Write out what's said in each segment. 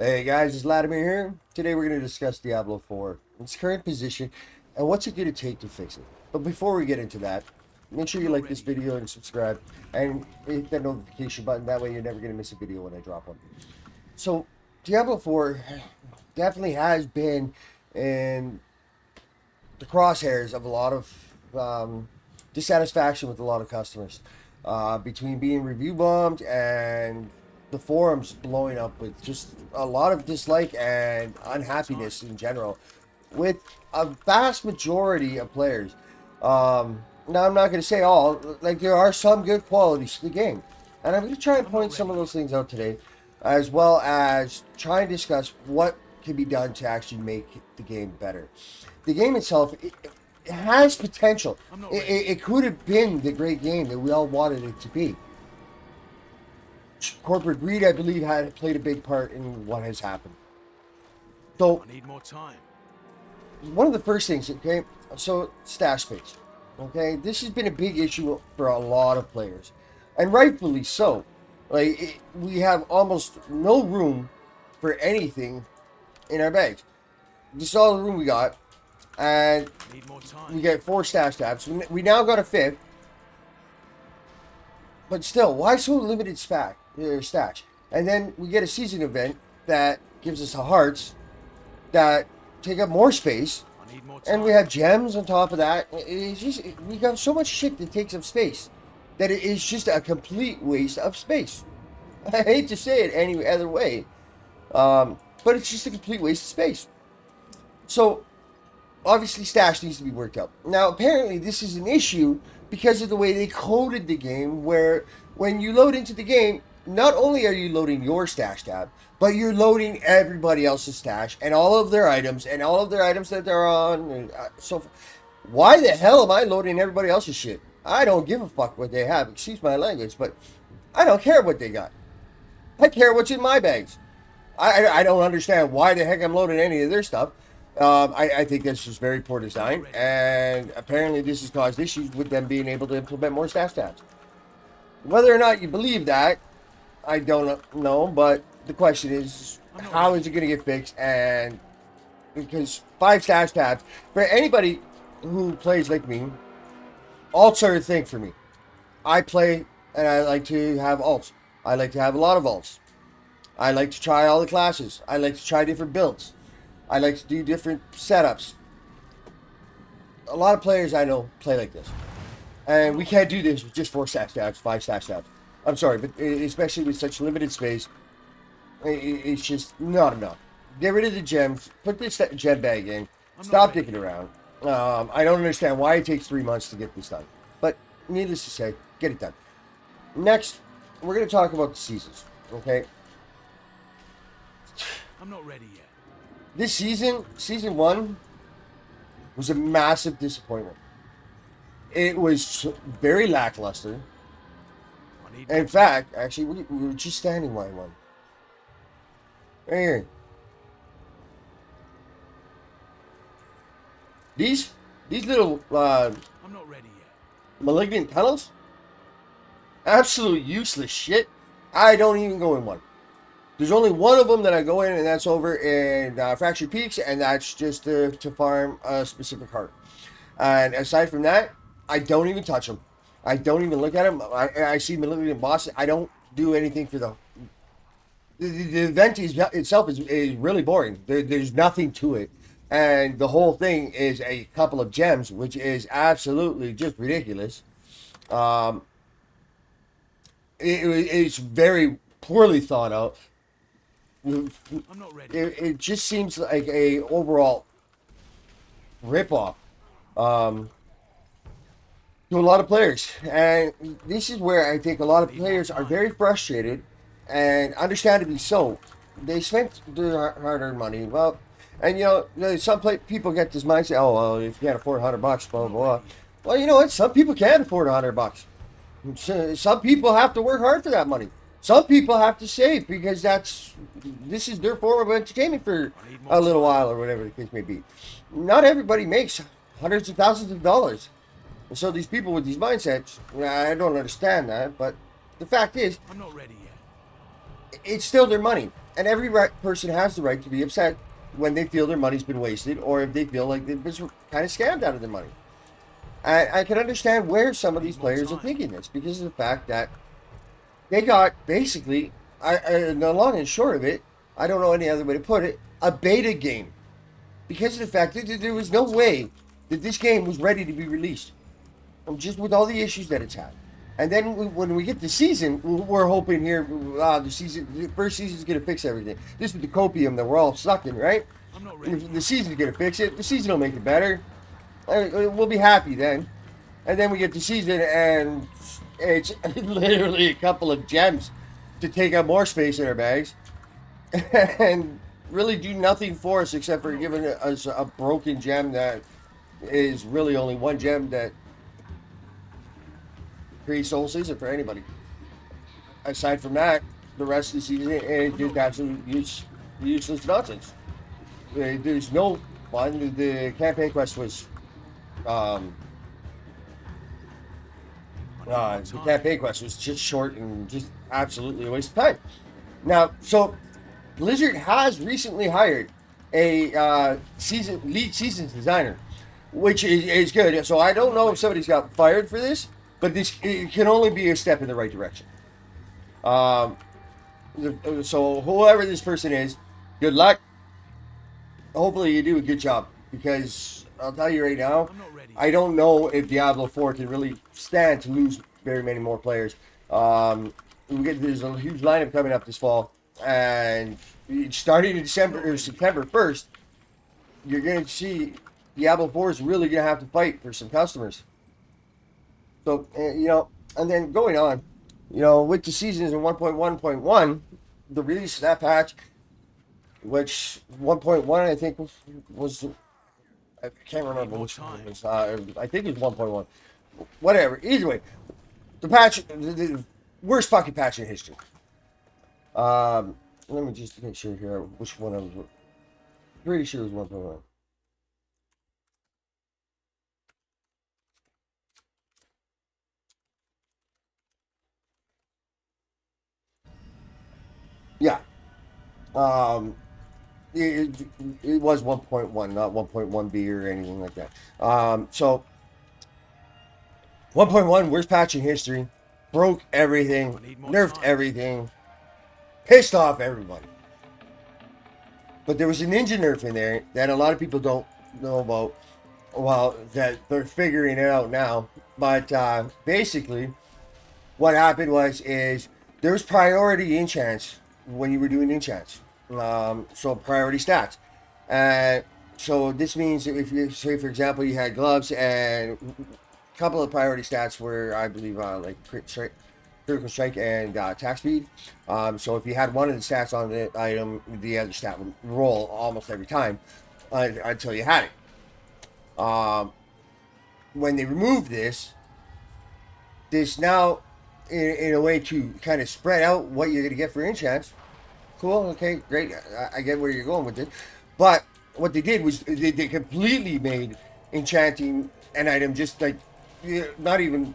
Hey guys, it's Latimer here. Today we're going to discuss Diablo 4, its current position, and what's it going to take to fix it. But before we get into that, make sure you like this video and subscribe, and hit that notification button. That way you're never going to miss a video when I drop one. So, Diablo 4 definitely has been in the crosshairs of a lot of dissatisfaction with a lot of customers. Between being review bombed and the forums blowing up with just a lot of dislike and unhappiness in general with a vast majority of players. Now, I'm not going to say all, like, there are some good qualities to the game. And I'm going to try and point some of those things out today, as well as try and discuss what can be done to actually make the game better. The game itself, it has potential. It could have been the great game that we all wanted it to be. Corporate greed, I believe, had played a big part in what has happened. So, I need more time. one of the first things, okay, so stash space. Okay, this has been a big issue for a lot of players, and rightfully so. Like, we have almost no room for anything in our bags. This is all the room we got, and Need more time. we get 4 stash tabs. We now got a 5th, but still, why so limited stash? And then we get a season event that gives us the hearts that take up more space, I need more time. and we have gems on top of that. It's just, we got so much shit that takes up space that it is just a complete waste of space. I hate to say it any other way, but it's just a complete waste of space. So, obviously, stash needs to be worked out. Now, apparently, this is an issue because of the way they coded the game, where when you load into the game, not only are you loading your stash tab, but you're loading everybody else's stash and all of their items and all of their items that they're on. And so, why the hell am I loading everybody else's shit? I don't give a fuck what they have. Excuse my language, but I don't care what they got. I care what's in my bags. I don't understand why the heck I'm loading any of their stuff. I think that's just very poor design, and apparently this has caused issues with them being able to implement more stash tabs. Whether or not you believe that, I don't know, but the question is, how is it going to get fixed? And because 5 stash tabs, for anybody who plays like me, alts are a thing for me. I play, and I like to have alts. I like to have a lot of alts. I like to try all the classes. I like to try different builds. I like to do different setups. A lot of players I know play like this. And we can't do this with just 4 stash tabs, 5 stash tabs. I'm sorry, but especially with such limited space, it's just not enough. Get rid of the gems. Put this gem bag in. Stop dicking around. I don't understand why it takes 3 months to get this done. But needless to say, get it done. Next, we're going to talk about the seasons. Okay? I'm not ready yet. This season 1, was a massive disappointment. It was very lackluster. I need In fact, actually, we were just standing by one. Right here. These little I'm not ready yet. malignant tunnels, absolute useless shit. I don't even go in one. There's only one of them that I go in, and that's over in Fractured Peaks, and that's just to farm a specific heart. And aside from that, I don't even touch them. I don't even look at them. I see malignant bosses. I don't do anything for the event itself is really boring. There's nothing to it. And the whole thing is a couple of gems, which is absolutely just ridiculous. It's very poorly thought out. I'm not ready. It just seems like a overall ripoff to a lot of players, and this is where I think a lot of players are very frustrated, and understandably so. They spent their hard-earned money. Well, and some people get this mindset. Oh, well, if you can't afford $100, blah blah blah. Well, you know what? Some people can afford $100. Some people have to work hard for that money. Some people have to save because this is their form of entertainment for a little while, or whatever the case may be. Not everybody makes hundreds of thousands of dollars. And so these people with these mindsets, I don't understand that, but the fact is, I'm not ready yet. it's still their money. And every person has the right to be upset when they feel their money's been wasted, or if they feel like they've been kind of scammed out of their money. I can understand where some of these players are thinking this, because of the fact that they got basically, the long and short of it, I don't know any other way to put it, a beta game. Because of the fact that there was no way that this game was ready to be released. Just with all the issues that it's had. And then when we get the season, we're hoping here, the first season's going to fix everything. This is the copium that we're all stuck in, right? I'm not ready. The season's going to fix it. The season will make it better. We'll be happy then. And then we get the season, and it's literally a couple of gems to take up more space in our bags. And really do nothing for us except for giving us a broken gem that is really only one gem that creates soul season for anybody. Aside from that, the rest of the season is just absolute useless nonsense. There's no fun. The campaign quest was the campaign quest was just short and just absolutely a waste of time. Now, so Blizzard has recently hired a lead seasons designer, which is good. So I don't know if somebody's got fired for this, but it can only be a step in the right direction. So whoever this person is, good luck. Hopefully you do a good job, because I'll tell you right now, I don't know if Diablo IV can really stand to lose very many more players. There's a huge lineup coming up this fall, and starting in September 1st, you're going to see Diablo 4 is really going to have to fight for some customers. So, and then going on, with the seasons in 1.1.1, the release of that patch, which 1.1 I think was I can't remember which one it was. I think it was 1.1. Whatever. Either way, the patch, the worst fucking patch in history. Let me just make sure here which one I was. Pretty sure it was 1.1. Yeah. Um, it was 1.1, not 1.1B or anything like that. So 1.1, worst patch in history, broke everything, nerfed everything, pissed off everybody. But there was a ninja nerf in there that a lot of people don't know about. Well, that they're figuring it out now. But basically, what happened is there was priority enchants when you were doing enchants. So priority stats. So this means if you say, for example, you had gloves, and a couple of priority stats were, I believe, like critical strike and attack speed. So if you had one of the stats on the item, the other stat would roll almost every time until you had it. When they removed this now, in a way to kind of spread out what you're going to get for enchants. Cool, okay, great. I get where you're going with it. But what they did was they completely made enchanting an item just like not even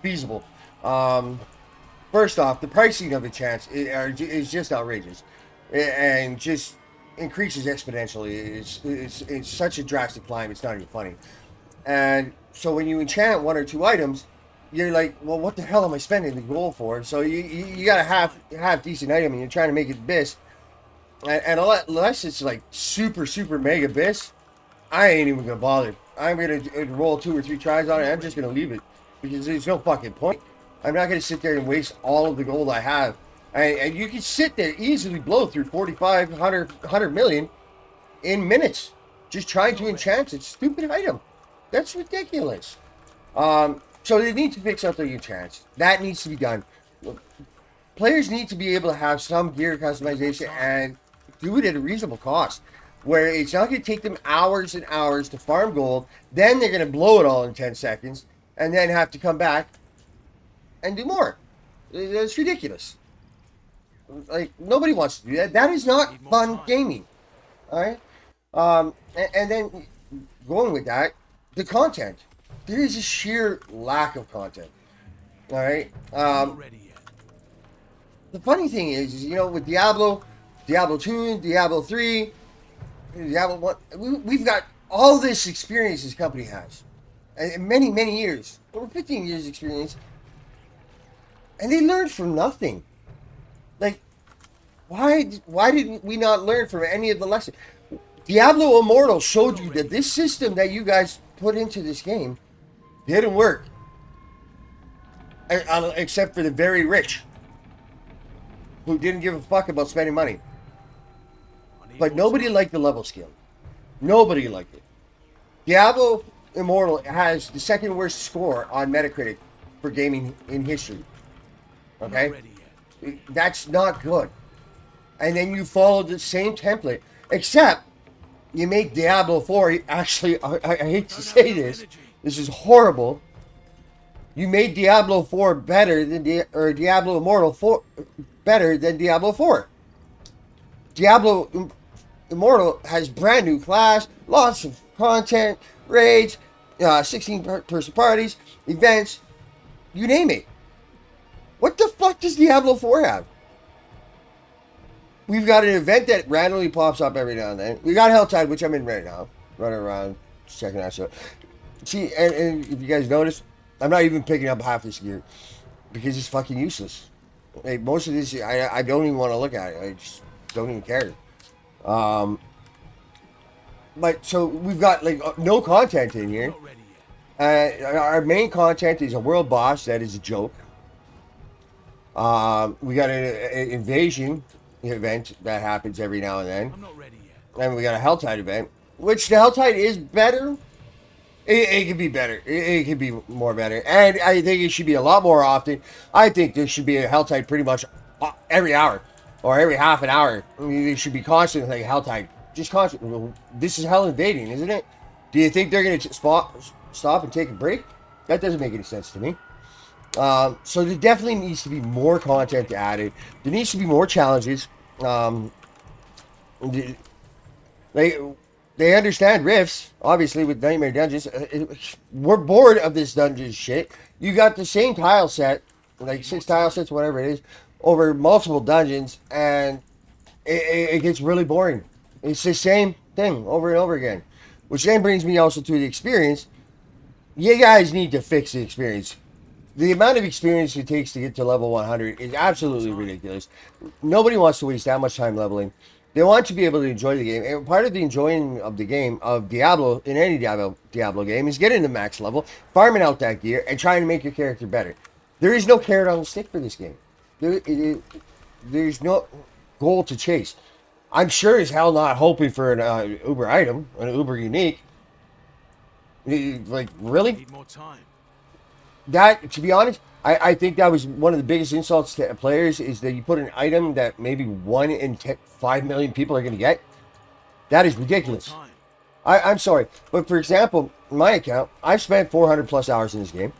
feasible. First off, the pricing of enchants is just outrageous, and just increases exponentially. It's such a drastic climb. It's not even funny. And so when you enchant one or two items, you're like, well, what the hell am I spending the gold for? So you got a half decent item, and you're trying to make it abyss. And unless it's like super mega abyss, I ain't even gonna bother. I'm gonna roll 2 or 3 tries on it. I'm just gonna leave it, because there's no fucking point. I'm not gonna sit there and waste all of the gold I have. And you can sit there easily blow through 45, 100 million in minutes just trying to enchant a stupid item. That's ridiculous. So they need to fix up their enchants. That needs to be done. Players need to be able to have some gear customization and do it at a reasonable cost, where it's not going to take them hours and hours to farm gold. Then they're going to blow it all in 10 seconds and then have to come back and do more. That's ridiculous. Like, nobody wants to do that. That is not fun gaming. All right? And then going with that, the content. There is a sheer lack of content. All right. The funny thing is, with Diablo, Diablo 2, Diablo 3, Diablo 1. We've got all this experience this company has. And many, many years. Over 15 years experience. And they learned from nothing. Like, why did we not learn from any of the lessons? Diablo Immortal showed you that this system that you guys put into this game didn't work. Except for the very rich. Who didn't give a fuck about spending money. But nobody liked the level scale. Nobody liked it. Diablo Immortal has the second worst score on Metacritic for gaming in history. Okay? That's not good. And then you follow the same template, except you make Diablo 4, actually, I hate to say this is horrible. You made Diablo 4 better than Diablo Immortal 4 better than Diablo 4. Diablo Immortal has brand new class, lots of content, raids, 16-person parties, events, you name it. What the fuck does Diablo 4 have? We've got an event that randomly pops up every now and then. We got Helltide, which I'm in right now, running around checking out stuff. See, and if you guys notice, I'm not even picking up half this gear because it's fucking useless. Like, most of this, I don't even want to look at it. I just don't even care. But so we've got like no content in here. Our main content is a world boss that is a joke. We got an invasion event that happens every now and then. I'm not ready yet. And we got a Helltide event, which the Helltide is better. It could be better. It could be more better. And I think it should be a lot more often. I think there should be a Helltide pretty much every hour or every half an hour. I mean, it should be constant, like Helltide. Just constant. This is hell invading, isn't it? Do you think they're going to stop and take a break? That doesn't make any sense to me. So there definitely needs to be more content added. There needs to be more challenges. They understand rifts, obviously, with Nightmare Dungeons. We're bored of this dungeon shit. You got the same tile set, like 6 tile sets, whatever it is, over multiple dungeons, and it gets really boring. It's the same thing over and over again. Which then brings me also to the experience. You guys need to fix the experience. The amount of experience it takes to get to level 100 is absolutely ridiculous. Nobody wants to waste that much time leveling. They want to be able to enjoy the game. And part of the enjoying of the game, of Diablo, in any Diablo game, is getting to max level, farming out that gear, and trying to make your character better. There is no carrot on the stick for this game. There's no goal to chase. I'm sure as hell not hoping for an Uber item, an Uber unique. Like, really? Need more time. That, to be honest, I think that was one of the biggest insults to players, is that you put an item that maybe 1 in 5 million people are going to get. That is ridiculous. I'm sorry, but for example, in my account, I've spent 400 plus hours in this game.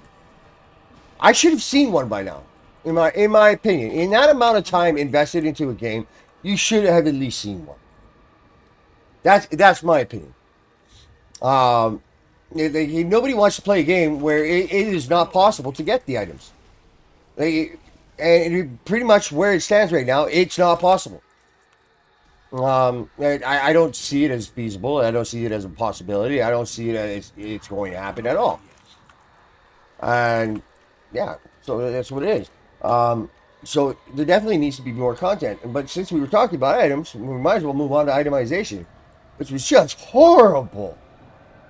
I should have seen one by now, in my opinion. In that amount of time invested into a game, you should have at least seen one. That's my opinion. Nobody wants to play a game where it is not possible to get the items. And pretty much where it stands right now, it's not possible. I don't see it as feasible. I don't see it as a possibility. I don't see it as it's going to happen at all. And yeah, so that's what it is. So there definitely needs to be more content. But since we were talking about items, we might as well move on to itemization, which was just horrible.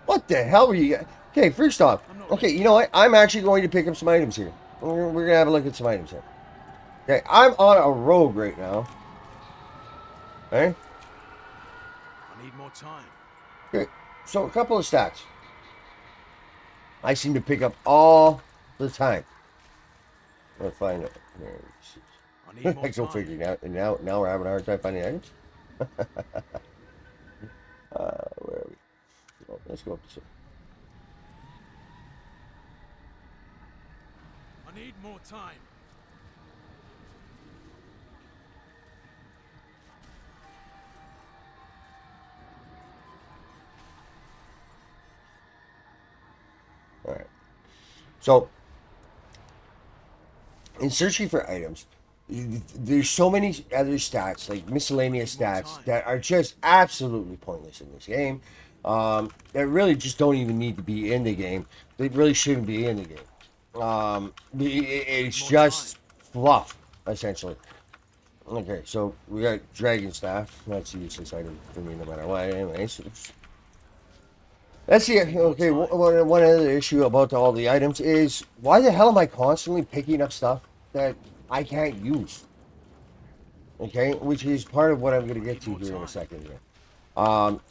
What the hell were you... Okay, first off, okay, you know what? I'm actually going to pick up some items here. We're going to have a look at some items here. Okay, I'm on a rogue right now. Okay? I need more time. Okay, so a couple of stats. I seem to pick up all the time. I'm going to find it. I need more I go time. figure it out. Now we're having a hard time finding items. Where are we? Oh, let's go up this way. I need more time. All right. So, in searching for items, There's so many other stats, like miscellaneous stats, that are just absolutely pointless in this game. That really just don't even need to be in the game. They really shouldn't be in the game. It's just fluff, essentially. Okay, so we got Dragon Staff. That's a useless item for me no matter what. Anyways, let's see. Okay, one other issue about all the items is why the hell am I constantly picking up stuff that I can't use? Okay, which is part of what I'm going to get to here in a second. Here. Um,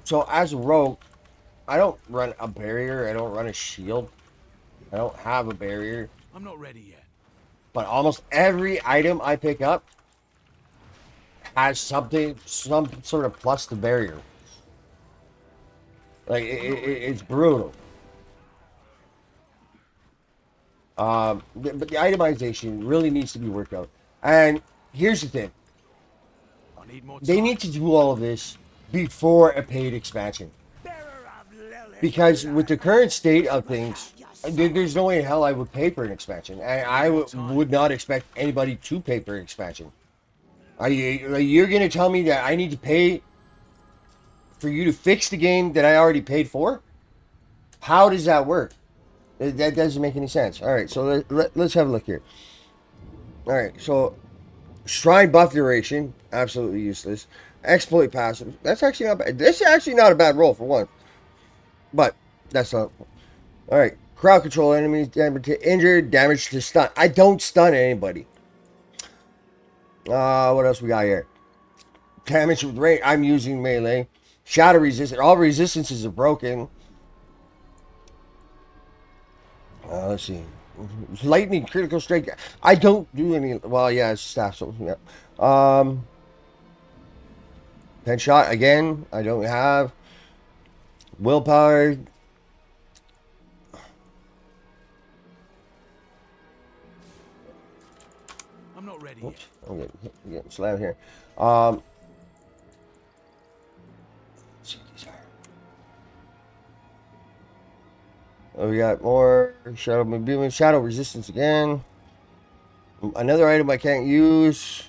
so as a rogue, I don't run a barrier. I don't run a shield. I don't have a barrier. I'm not ready yet. But almost every item I pick up has something, some sort of plus to barrier. Like it's brutal. But the itemization really needs to be worked out. And here's the thing: I need more time. they need to do all of this before a paid expansion. Because with the current state of things, there's no way in hell I would pay for an expansion, and I would not expect anybody to pay for an expansion. You're going to tell me that I need to pay for you to fix the game that I already paid for? How does that work? That doesn't make any sense. All right, so let's have a look here. All right, so Shrine buff duration, absolutely useless. Exploit passive, that's actually not bad. This is actually not a bad roll for one. But that's not. All right, crowd control enemies, damage to injured, damage to stun. I don't stun anybody. What else we got here? Damage with range. I'm using melee. Shadow resistance. All resistances are broken. Let's see. Lightning critical strike. I don't do any. Well, yeah, it's staff. So yeah. Pen shot again. I don't have willpower. I'm not ready Oops, yet. I'm getting slammed here. Let's see what these are. Oh, we got more shadow movement, shadow resistance again. Another item I can't use.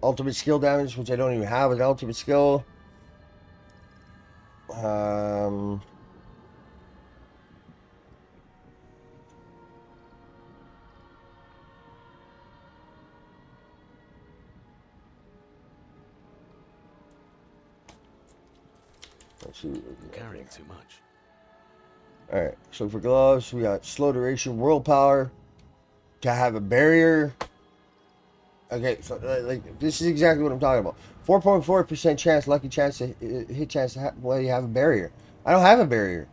Ultimate skill damage, which I don't even have an ultimate skill. Let's see. Carrying too much. All right. So for gloves, we got slow duration, world power, to have a barrier. Okay, so like this is exactly what I'm talking about. 4.4% chance, lucky chance to hit chance to well, you have a barrier. I don't have a barrier.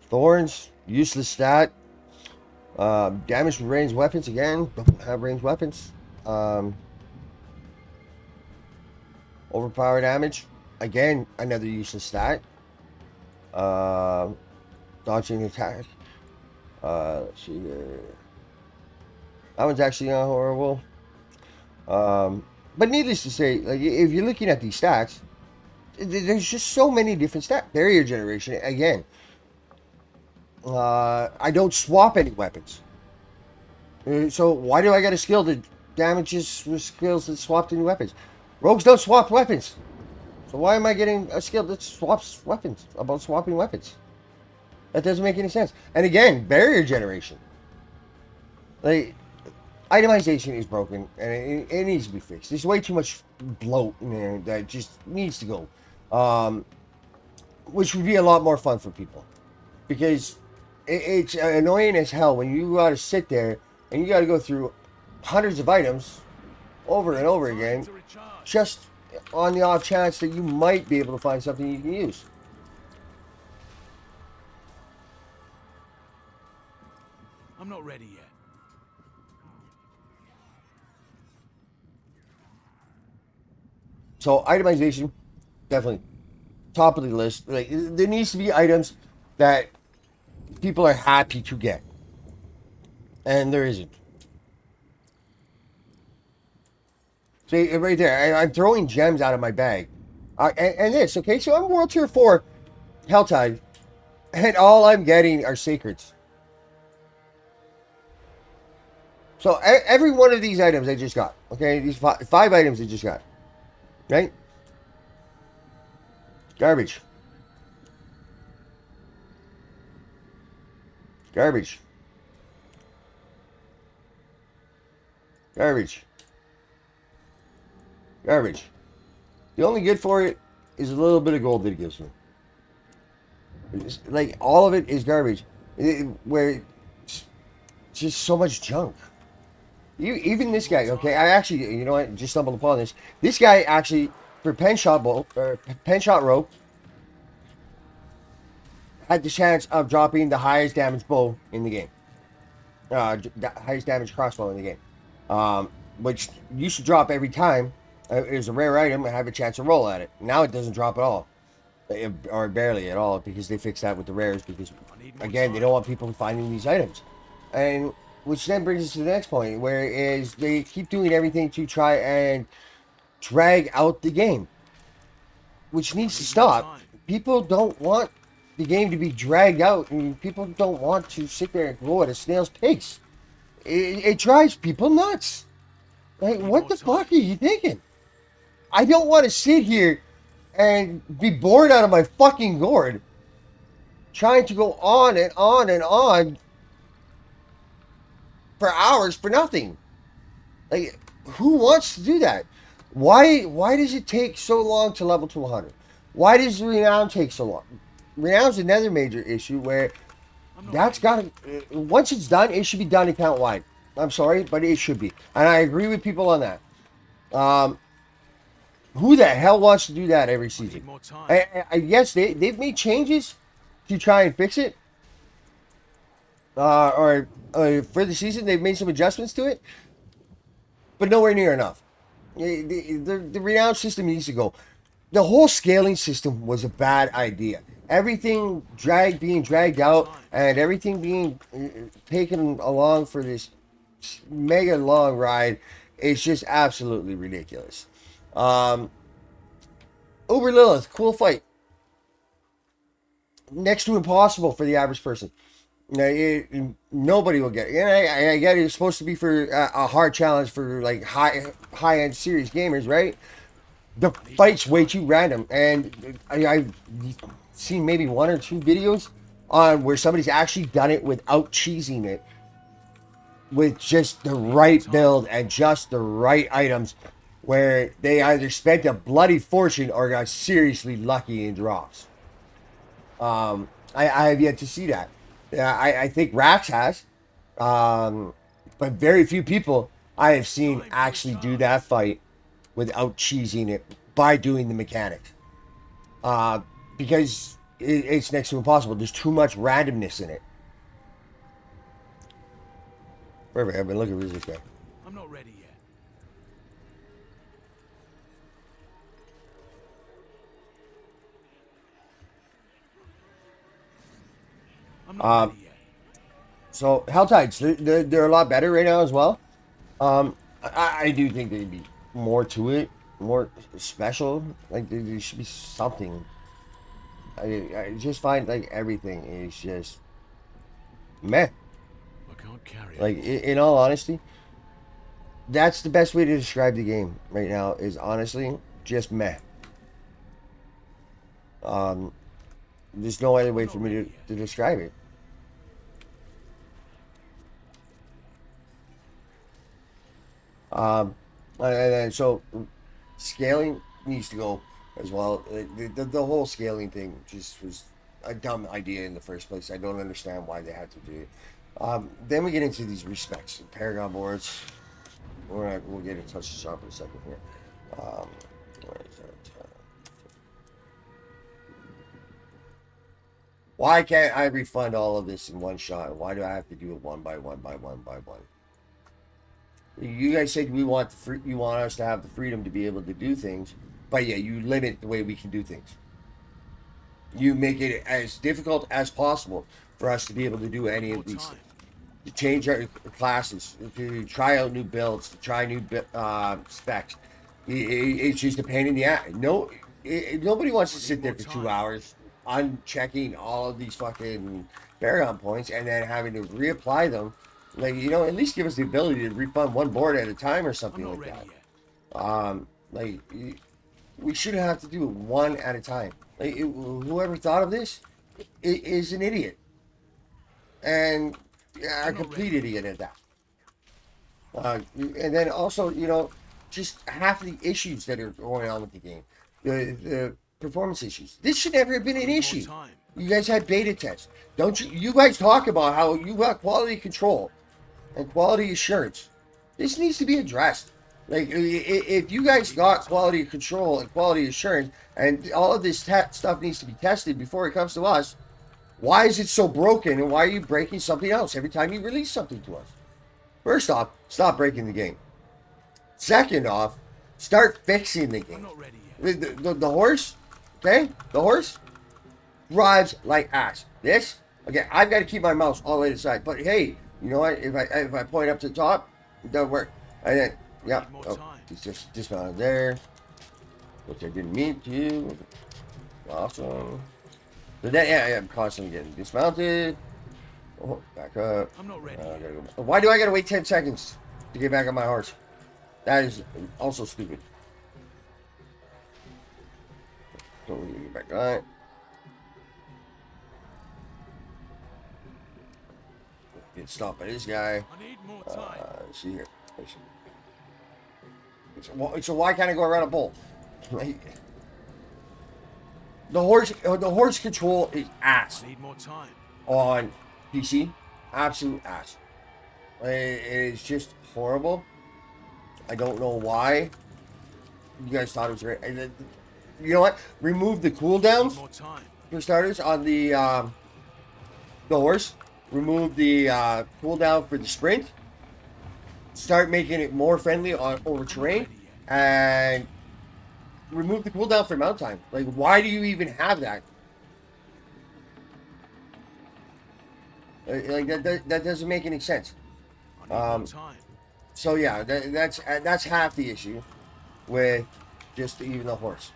Thorns, useless stat. Damage with ranged weapons again. Don't have ranged weapons. Overpower damage. Again, another useless stat. Dodging attack. Let's see here. That one's actually not horrible. But needless to say, like if you're looking at these stats, there's just so many different stats. Barrier generation again. I don't swap any weapons. So why do I get a skill that damages with skills that swap any weapons? Rogues don't swap weapons. So why am I getting a skill that swaps weapons? About swapping weapons? That doesn't make any sense. And again, barrier generation. Like, itemization is broken, and it needs to be fixed. There's way too much bloat in there that just needs to go. Which would be a lot more fun for people. Because it's annoying as hell when you gotta sit there and you gotta go through hundreds of items over and over again just on the off chance that you might be able to find something you can use. I'm not ready yet. So itemization, definitely top of the list. Like there needs to be items that people are happy to get, and there isn't. See right there, I'm throwing gems out of my bag, and this. Okay, so I'm World Tier 4 Helltide, And all I'm getting are secrets. So every one of these items I just got, okay, these five items I just got, right? Garbage. Garbage. Garbage. Garbage. The only good for it is a little bit of gold that it gives me. It's like all of it is garbage. Where it's just so much junk. Even this guy, okay, I actually, you know what, just stumbled upon this. This guy actually, for pen shot rope, had the chance of dropping the highest damage bow in the game. The highest damage crossbow in the game. Which used to drop every time it was a rare item and have a chance to roll at it. Now it doesn't drop at all. Or barely at all, because they fixed that with the rares, because, again, they don't want people finding these items. And which then brings us to the next point, where is they keep doing everything to try and drag out the game, which needs to stop. People don't want the game to be dragged out, and people don't want to sit there and go at a snail's pace. It drives people nuts. Like, what the fuck are you thinking? I don't want to sit here and be bored out of my fucking gourd trying to go on and on and on for hours for nothing. Like, who wants to do that? Why does it take so long to level to 100? Why does renown take so long? Renown's another major issue where that's got to, once it's done, it should be done account wide. I'm sorry, but it should be. And I agree with people on that. Who the hell wants to do that every season? Yes, they've made changes to try and fix it. Or for the season, they've made some adjustments to it, but nowhere near enough. The renown system needs to go. The whole scaling system was a bad idea. Everything being dragged out, and everything being taken along for this mega long ride is just absolutely ridiculous. Uber Lilith, cool fight. Next to impossible for the average person. Nobody will get it. And I get it. It's supposed to be for a hard challenge for like high end serious gamers, right? The fight's way too random, and I've seen maybe one or two videos on where somebody's actually done it without cheesing it, with just the right build and just the right items, where they either spent a bloody fortune or got seriously lucky in drops. I have yet to see that. I think Rax has, but very few people I have seen actually do that fight without cheesing it by doing the mechanics. Because it's next to impossible. There's too much randomness in it. Perfect. I've been looking for this guy. I'm not ready yet. I'm not ready yet. So Helltides, they're a lot better right now as well. I do think there'd be more to it, more special. Like there should be something. I just find like everything is just meh. I can't carry it. Like in all honesty, that's the best way to describe the game right now. Is honestly just meh. There's no other way for me to describe it. And so scaling needs to go as well. The whole scaling thing just was a dumb idea in the first place. I don't understand why they had to do it. Then we get into these respects, Paragon boards. We'll get in touch the shop in a second here. Where is that? Why can't I refund all of this in one shot? Why do I have to do it one by one by one by one? You guys said you want us to have the freedom to be able to do things, but yeah, you limit the way we can do things. You make it as difficult as possible for us to be able to do any of these things. To change our classes, to try out new builds, to try new specs. It's just a pain in the ass. Nobody wants to sit there for 2 hours. unchecking all of these fucking Paragon points and then having to reapply them. Like, at least give us the ability to refund one board at a time or I'm something not like ready that. yet. Like, we shouldn't have to do it one at a time. Like, whoever thought of this is an idiot. And a I'm not ready complete yet. idiot at that. And then also, just half the issues that are going on with the game, the performance issues. This should never have been I an need more issue. time. You guys had beta tests, don't you? You guys talk about how you got quality control and quality assurance. This needs to be addressed. Like, if you guys got quality control and quality assurance, and all of this stuff needs to be tested before it comes to us, why is it so broken, and why are you breaking something else every time you release something to us? First off, stop breaking the game. Second off, start fixing the I'm game. not ready The, yet. the horse, okay? The horse drives like ass. This, okay, I've got to keep my mouse all the way to the side. But hey, you know what? If I point up to the top, it doesn't work. And then, I yeah, need more oh, time. it's just dismounted there, which I didn't mean to. Awesome. But then, yeah, I'm constantly getting dismounted. Oh, back up. I'm not ready yet. Why do I gotta wait 10 seconds to get back on my horse? That is also stupid. So we get back on it. Get stopped by this guy. I need more time. Let's see here. So why can't I go around a bull? The horse control is ass I need more time. on PC. Absolute ass. It is just horrible. I don't know why you guys thought it was great. And you know what? Remove the I need cooldowns more time. for starters on the horse. Remove the cooldown for the sprint. Start making it more friendly over I'm not terrain, ready yet. and remove the cooldown for mount time. Like, why do you even have that? Like that doesn't make any sense. I need more time. So yeah, that's half the issue with just even the horse.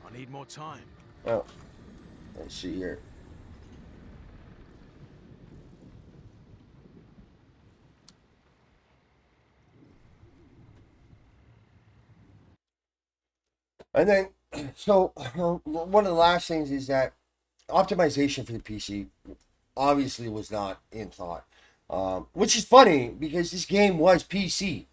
I need more time. Oh, let's see here. And then, so one of the last things is that optimization for the PC obviously was not in thought, which is funny because this game was PC.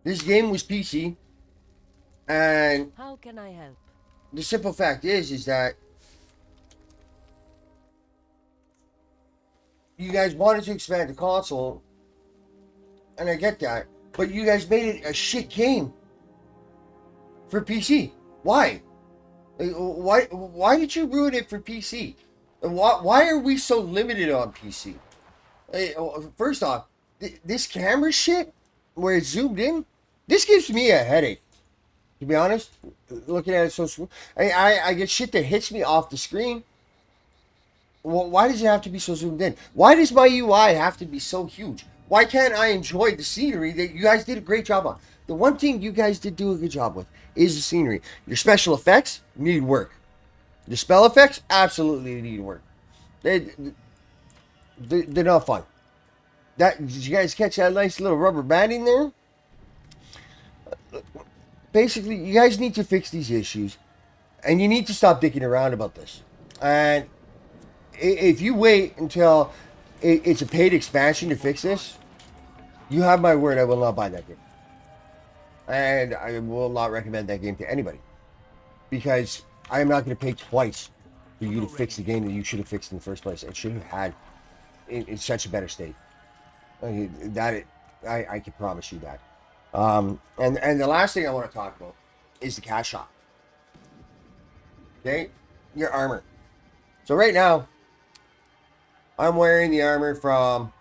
This game was PC, and How can I help? the simple fact is that you guys wanted to expand the console, and I get that, but you guys made it a shit game for PC. Why? Why did you ruin it for PC? And why are we so limited on PC? First off, this camera shit where it's zoomed in, this gives me a headache. To be honest, looking at it so smooth, I get shit that hits me off the screen. Well, why does it have to be so zoomed in? Why does my UI have to be so huge? Why can't I enjoy the scenery that you guys did a great job on? The one thing you guys did do a good job with is the scenery. Your special effects need work. The spell effects absolutely need work. They're not fun. Did you guys catch that nice little rubber banding there? Basically, you guys need to fix these issues, and you need to stop dicking around about this. And if you wait until it's a paid expansion to fix this, you have my word, I will not buy that game. And I will not recommend that game to anybody. Because I am not going to pay twice for you to fix the game that you should have fixed in the first place. It should have had in such a better state. I can promise you that. And the last thing I want to talk about is the cash shop. Okay? Your armor. So right now, I'm wearing the armor from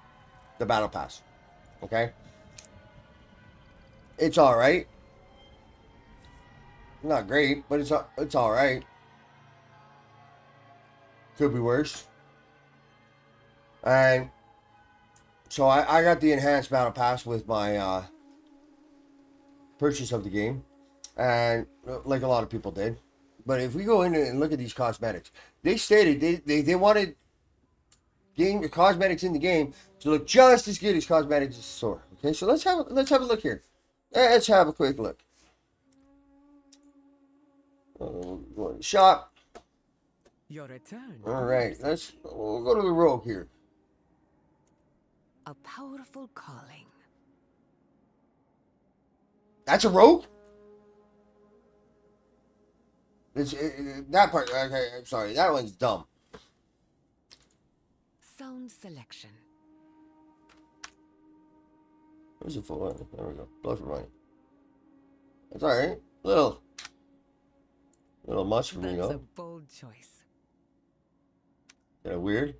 the Battle Pass. Okay? It's alright. Not great, but it's all right. Could be worse. And so I got the enhanced battle pass with my purchase of the game, and like a lot of people did. But if we go in and look at these cosmetics, they stated they wanted game cosmetics in the game to look just as good as cosmetics in the store. Okay, so let's have a look here. Let's have a quick look. Go to the shop. Your return. All right, we'll go to the rogue here. A powerful calling. That's a rogue. That part. Okay, I'm sorry. That one's dumb. Sound selection. Where's the full one? There we go. Blood for money. That's all right. Little much for me, That's a though. bold choice. Yeah, weird.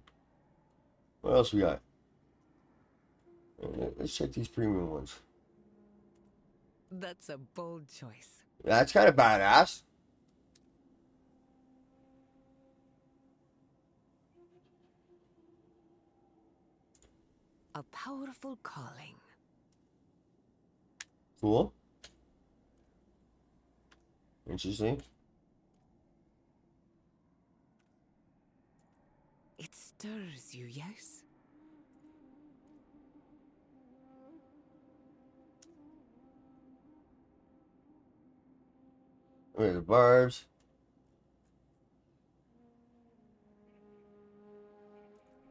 What else we got? Let's check these premium ones. That's a bold choice. That's kind of badass. A powerful calling. Cool. Interesting. It stirs you, yes? Look at the barbs.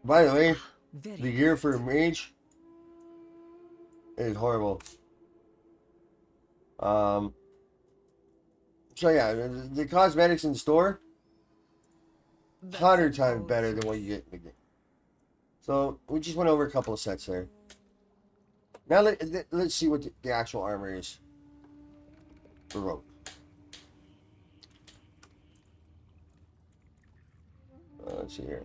By the way, Very the gear good. for mage is horrible. So yeah, the cosmetics in the store, That's 100 a times bold better than choice. what you get in the game. So we just went over a couple of sets there. Now let's see what the actual armor is for rogue. Let's see here.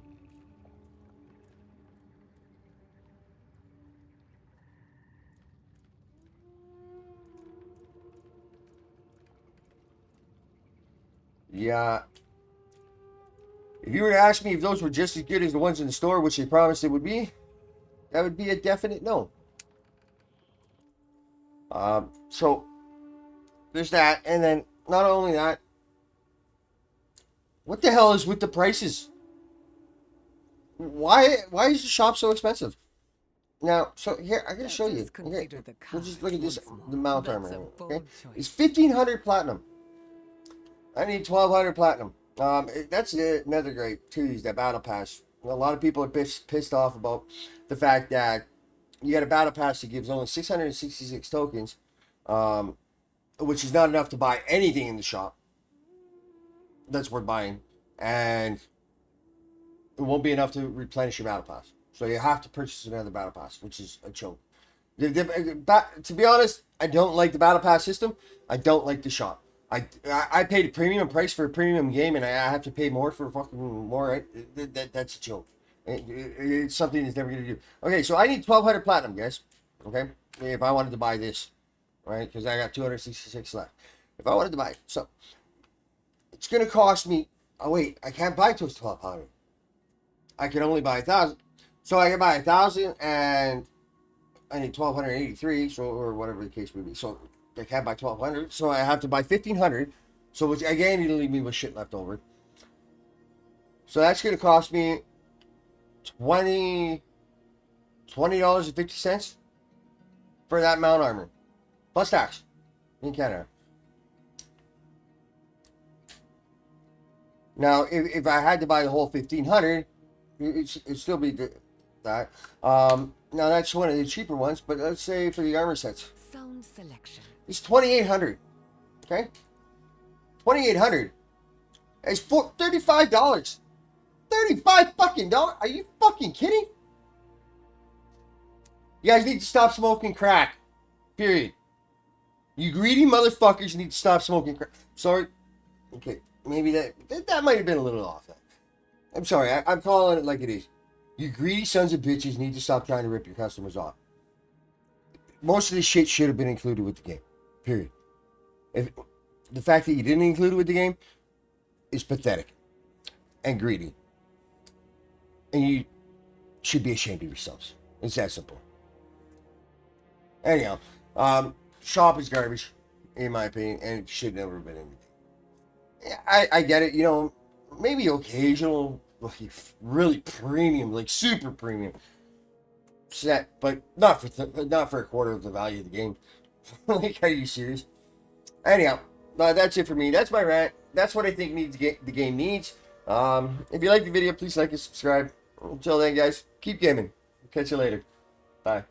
Yeah. If you were to ask me if those were just as good as the ones in the store, which they promised it would be, that would be a definite no. So there's that, and then not only that, what the hell is with the prices? Why is the shop so expensive? Now, so here I gotta show you. Just Okay, consider the we'll just look at this, cards once the more. mount That's armor. a Okay, bold it's choice. 1,500 platinum. I need 1,200 platinum. That's another great too. Is that battle pass? A lot of people are pissed off about the fact that you got a battle pass that gives only 666 tokens, which is not enough to buy anything in the shop that's worth buying, and it won't be enough to replenish your battle pass. So you have to purchase another battle pass, which is a joke. To be honest, I don't like the battle pass system. I don't like the shop. I paid a premium price for a premium game, and I have to pay more for fucking more. Right? That's a joke. It's something that's never gonna do. Okay, so I need 1,200 platinum, guys. Okay, if I wanted to buy this, right? Because I got 266 left. If I wanted to buy it, so it's gonna cost me. Oh wait, I can't buy to 1,200. I can only buy 1,000. So I can buy 1,000 and I need 1,283, so or whatever the case may be. So I can't buy 1,200, so I have to buy 1,500. So which again, you leave me with shit left over. So that's gonna cost me $20 and 50 cents for that mount armor, plus tax in Canada. Now, if I had to buy the whole 1,500, it'd still be that. Now that's one of the cheaper ones, but let's say for the armor sets, Sound selection. it's 2,800. Okay, 2,800. It's $35. $35 fucking dollars. Are you fucking kidding? You guys need to stop smoking crack. Period. You greedy motherfuckers need to stop smoking crack. Sorry. Okay, maybe that might have been a little off. I'm sorry. I'm calling it like it is. You greedy sons of bitches need to stop trying to rip your customers off. Most of this shit should have been included with the game. Period. If the fact that you didn't include it with the game is pathetic and greedy. And you should be ashamed of yourselves. It's that simple. Anyhow, shop is garbage, in my opinion, and it should never have been in the game. I get it, you know, maybe occasional, like, really premium, like super premium set, but not for a quarter of the value of the game. Like, are you serious? Anyhow, that's it for me. That's my rant. That's what I think the game needs. If you like the video, please like and subscribe. Until then, guys, keep gaming. Catch you later. Bye.